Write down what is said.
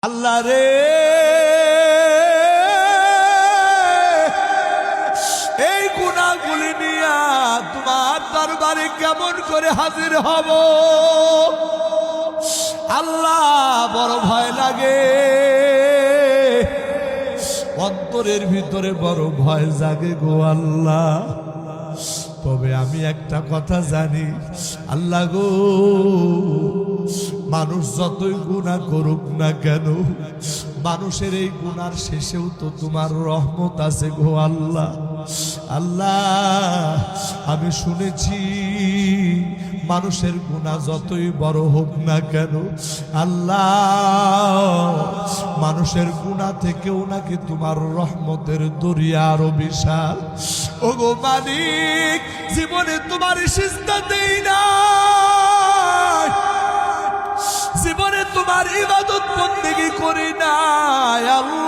আল্লাহ রে, এই গুনাহগুলি নিয়া তোমার দরবারে কেমন করে হাজির হব আল্লাহ, বড় ভয় লাগে, অন্তরের ভিতরে বড় ভয় জাগে গো আল্লাহ। তবে আমি একটা কথা জানি আল্লাহ গো, মানুষ যতই গুনাহ করুক না কেন, মানুষের এই গুনার শেষেও তো তোমার রহমত আছে গো আল্লাহ। আল্লাহ আমি শুনেছি মানুষের গুনাহ যতই বড় হোক না কেন আল্লাহ, মানুষের গুনাহ থেকেও নাকি তোমার রহমতের দরিয়া আরো বিশাল। ও গো মালিক, জীবনে তোমার সিজদা দেই না, জীবনে তোমার ইবাদত বন্দেগী করি না আল্লাহ।